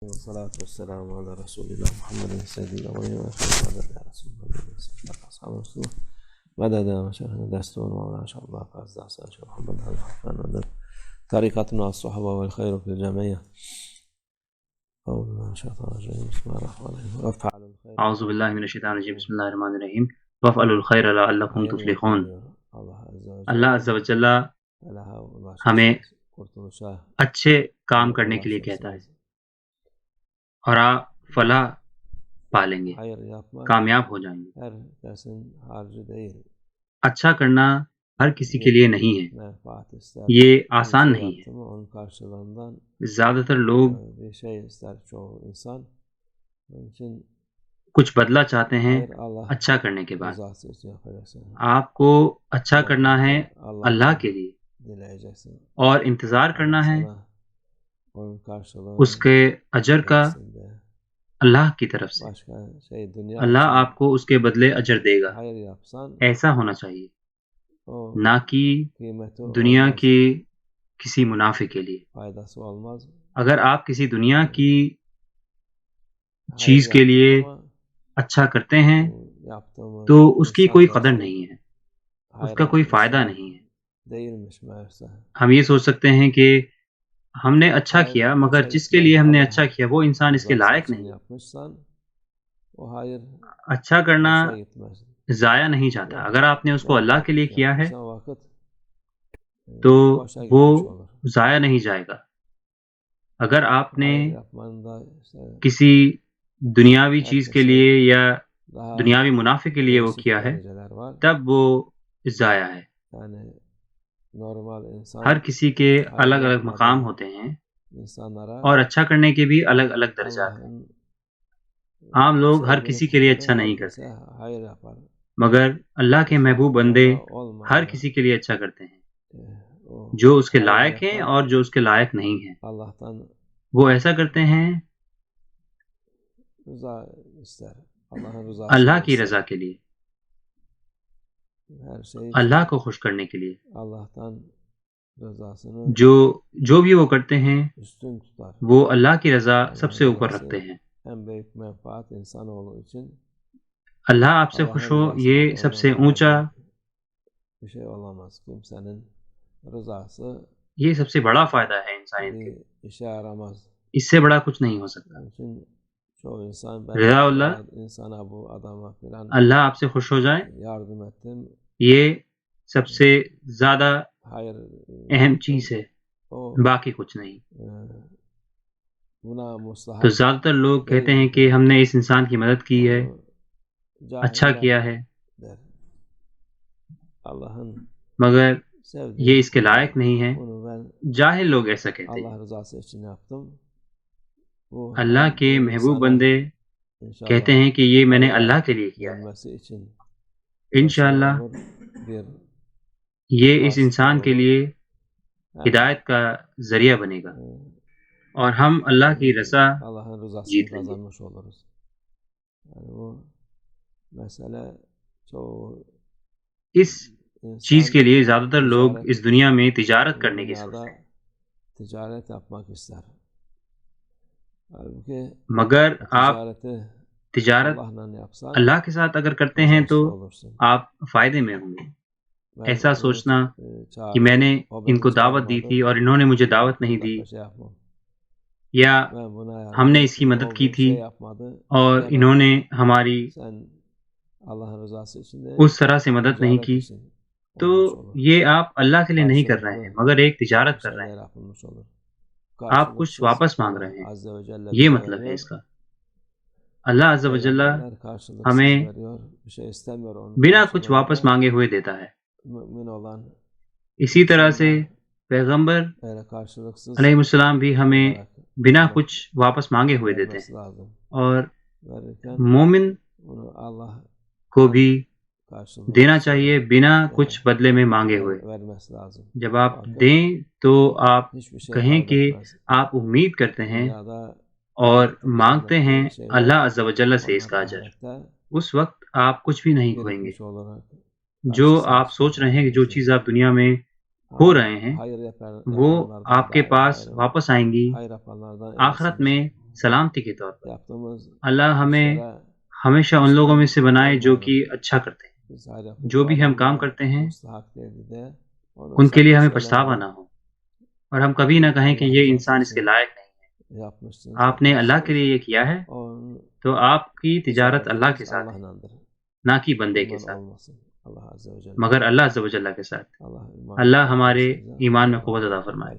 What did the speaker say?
والصلاة والسلام على رسول الله محمد سيد الأولين والآخرين وعلى آله وصحبه وسلم أصحاب رسول الله مدد مشايخنا دستور مولانا شاء الله فاز دعسان شيخ محمد هذا الحفان مدد طريقتنا الصحبة والخير في الجمعية أعوذ بالله من الشيطان الرجيم بسم الله الرحمن الرحيم وافعلوا الخير اعوذ باللہ من الشیطان الرجیم بسم اللہ الرحمن الرحیم وافعلوا الخیر لعلکم تفلحون۔ اللہ عز و جل ہمیں اچھے کام کرنے کے لیے کہتا ہے اور آپ فلاح پالیں گے، کامیاب ہو جائیں گے۔ اچھا کرنا ہر کسی کے لیے نہیں ہے، یہ آسان نہیں ہے۔ زیادہ تر لوگ کچھ بدلہ چاہتے ہیں اچھا کرنے کے بعد۔ آپ کو اچھا کرنا ہے اللہ کے لیے اور انتظار کرنا ہے اس کے اجر کا اللہ کی طرف سے۔ اللہ آپ کو اس کے بدلے اجر دے گا، ایسا ہونا چاہیے، نہ کہ دنیا کی کسی منافع کے لیے۔ اگر آپ کسی دنیا کی چیز کے لیے اچھا کرتے ہیں تو اس کی کوئی قدر نہیں ہے، اس کا کوئی فائدہ نہیں ہے۔ ہم یہ سوچ سکتے ہیں کہ ہم نے اچھا کیا مگر جس کے لیے ہم نے اچھا کیا وہ انسان اس کے لائق نہیں۔ اچھا کرنا ضائع نہیں جاتا، اگر آپ نے اس کو اللہ کے لیے کیا ہے تو وہ ضائع نہیں جائے گا۔ اگر آپ نے کسی دنیاوی چیز کے لیے یا دنیاوی منافع کے لیے وہ کیا ہے تب وہ ضائع ہے۔ ہر کسی کے الگ الگ مقام ہوتے ہیں اور اچھا کرنے کے بھی الگ الگ درجات ہیں۔ عام لوگ ہر کسی کے لیے اچھا نہیں کرتے مگر اللہ کے محبوب بندے ہر کسی کے لیے اچھا کرتے ہیں، جو اس کے لائق ہیں اور جو اس کے لائق نہیں ہیں۔ وہ ایسا کرتے ہیں اللہ کی رضا کے لیے، اللہ کو خوش کرنے کے لیے۔ جو بھی وہ کرتے ہیں وہ اللہ کی رضا سب سے اوپر رکھتے ہیں۔ اللہ آپ سے خوش ہو، یہ سب سے اونچا، یہ سب سے بڑا فائدہ ہے انسانیت کے، اس سے بڑا کچھ نہیں ہو سکتا۔ رضا اللہ آپ سے خوش ہو جائے، یہ سب سے زیادہ اہم چیز ہے، باقی کچھ نہیں۔ تو زیادہ تر لوگ کہتے ہیں کہ ہم نے اس انسان کی مدد کی ہے، اچھا کیا ہے، مگر یہ اس کے لائق نہیں ہے۔ جاہل لوگ ایسا کہتے ہیں۔ اللہ کے محبوب بندے کہتے ہیں کہ یہ میں نے اللہ کے لیے کیا ہے، انشاءاللہ یہ اس انسان کے لیے ہدایت کا ذریعہ بنے گا اور ہم اللہ کی رضا جیت لیں گے۔ اس چیز کے لیے زیادہ تر لوگ اس دنیا میں تجارت کرنے کی سوچتے ہیں، مگر آپ تجارت اللہ کے ساتھ اگر کرتے ہیں تو آپ فائدے میں ہوں گے۔ ایسا سوچنا کہ میں نے ان کو دعوت دی تھی اور انہوں نے مجھے دعوت نہیں دی، یا ہم نے اس کی مدد کی تھی اور انہوں نے ہماری اس طرح سے مدد نہیں کی، تو یہ آپ اللہ کے لیے نہیں کر رہے ہیں مگر ایک تجارت کر رہے ہیں، آپ کچھ واپس مانگ رہے ہیں، یہ مطلب ہے اس کا۔ اللہ عز و جل ہمیں بنا کچھ واپس مانگے ہوئے دیتا ہے۔ اسی طرح سے پیغمبر علیہ السلام بھی ہمیں بنا کچھ واپس مانگے ہوئے دیتے ہیں، اور مومن کو بھی دینا چاہیے بنا کچھ بدلے میں مانگے ہوئے۔ جب آپ دیں تو آپ کہیں کہ آپ امید کرتے ہیں اور مانگتے ہیں اللہ عز و جل سے اس کا اجر، اس وقت آپ کچھ بھی نہیں کھوئیں گے۔ جو آپ سوچ رہے ہیں کہ جو چیز آپ دنیا میں کھو رہے ہیں وہ آپ کے پاس واپس آئیں گی، آخرت میں سلامتی کے طور پر۔ اللہ ہمیں ہمیشہ ان لوگوں میں سے بنائے جو کہ اچھا کرتے ہیں۔ جو بھی ہم کام کرتے ہیں ان کے لیے ہمیں پچھتاوا نہ ہو، اور ہم کبھی نہ کہیں کہ یہ انسان اس کے لائق نہیں ہے۔ آپ نے اللہ کے لیے یہ کیا ہے تو آپ کی تجارت اللہ کے ساتھ ہے، نہ کہ بندے کے ساتھ، مگر اللہ عز و جل کے ساتھ۔ اللہ ہمارے ایمان میں قوت عطا فرمائے۔